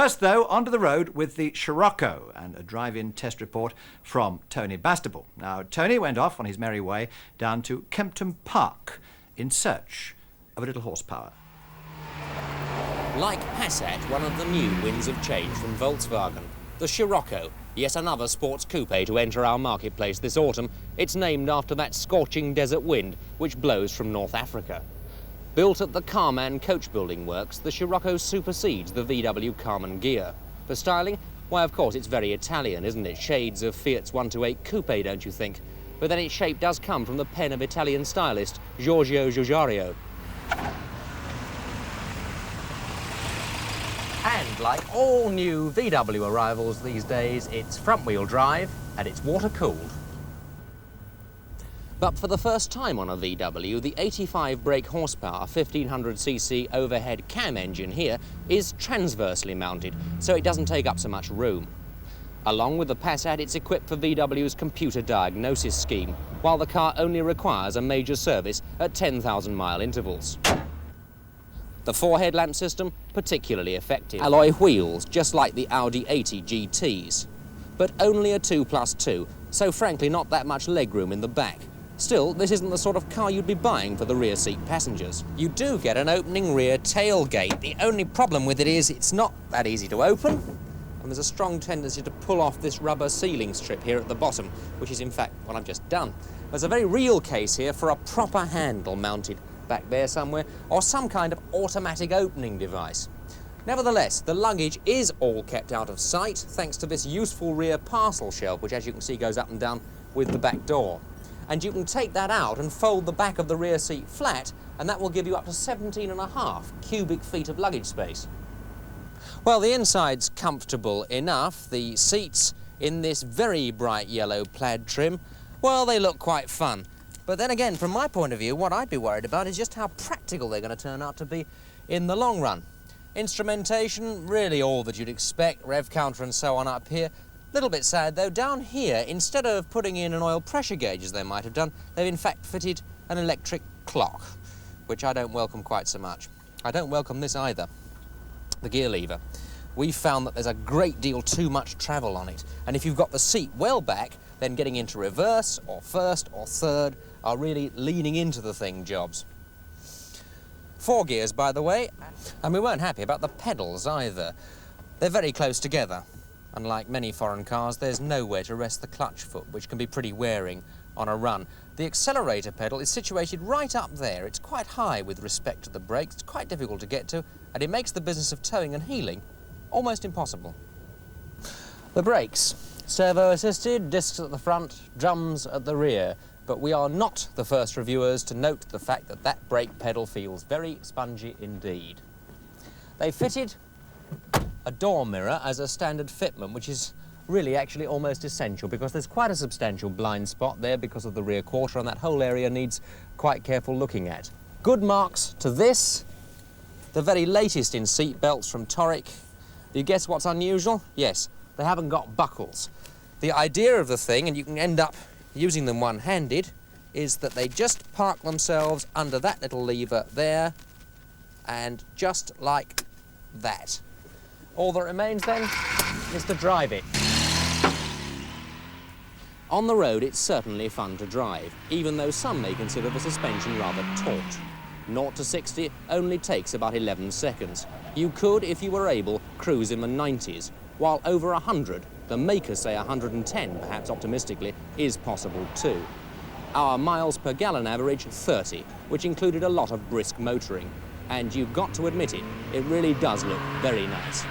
First, though, onto the road with the Scirocco and a drive-in test report from Tony Bastable. Now, Tony went off on his merry way down to Kempton Park in search of a little horsepower. Like Passat, one of the new winds of change from Volkswagen. The Scirocco, yet another sports coupe to enter our marketplace this autumn. It's named after that scorching desert wind which blows from North Africa. Built at the Carman coach building works, the Scirocco supersedes the VW Carman gear. For styling, why of course it's very Italian, isn't it? Shades of Fiat's 128 coupe, don't you think? But then its shape does come from the pen of Italian stylist Giorgio Giugiaro. And like all new VW arrivals these days, it's front-wheel drive and it's water-cooled. But for the first time on a VW, the 85 brake horsepower 1500cc overhead cam engine here is transversely mounted, so it doesn't take up so much room. Along with the Passat, it's equipped for VW's computer diagnosis scheme, while the car only requires a major service at 10,000-mile intervals. The 4 headlamp system, particularly effective. Alloy wheels, just like the Audi 80 GTs. But only a 2+2, so frankly not that much legroom in the back. Still, this isn't the sort of car you'd be buying for the rear seat passengers. You do get an opening rear tailgate. The only problem with it is it's not that easy to open, and there's a strong tendency to pull off this rubber sealing strip here at the bottom, which is in fact what I've just done. There's a very real case here for a proper handle mounted back there somewhere, or some kind of automatic opening device. Nevertheless, the luggage is all kept out of sight thanks to this useful rear parcel shelf, which as you can see goes up and down with the back door. And you can take that out and fold the back of the rear seat flat, and that will give you up to 17.5 cubic feet of luggage space. Well, the inside's comfortable enough. The seats in this very bright yellow plaid trim, well, they look quite fun. But then again, from my point of view, what I'd be worried about is just how practical they're going to turn out to be in the long run. Instrumentation, really all that you'd expect, rev counter and so on up here. Little bit sad though, down here, instead of putting in an oil pressure gauge as they might have done, they've in fact fitted an electric clock, which I don't welcome quite so much. I don't welcome this either, the gear lever. We've found that there's a great deal too much travel on it, and if you've got the seat well back, then getting into reverse or first or third are really leaning into the thing jobs. 4 gears, by the way, and we weren't happy about the pedals either. They're very close together. Unlike many foreign cars, there's nowhere to rest the clutch foot, which can be pretty wearing on a run. The accelerator pedal is situated right up there. It's quite high with respect to the brakes. It's quite difficult to get to, and it makes the business of towing and heeling almost impossible. The brakes. Servo-assisted, discs at the front, drums at the rear. But we are not the first reviewers to note the fact that that brake pedal feels very spongy indeed. They fitted a door mirror as a standard fitment, which is really actually almost essential because there's quite a substantial blind spot there because of the rear quarter, and that whole area needs quite careful looking at. Good marks to this, the very latest in seat belts from Toric. Do you guess what's unusual? Yes, they haven't got buckles. The idea of the thing, and you can end up using them one-handed, is that they just park themselves under that little lever there, and just like that. All that remains then is to drive it. On the road, it's certainly fun to drive, even though some may consider the suspension rather taut. 0 to 60 only takes about 11 seconds. You could, if you were able, cruise in the 90s, while over 100, the makers say 110, perhaps optimistically, is possible too. Our miles per gallon average 30, which included a lot of brisk motoring. And you've got to admit it, it really does look very nice.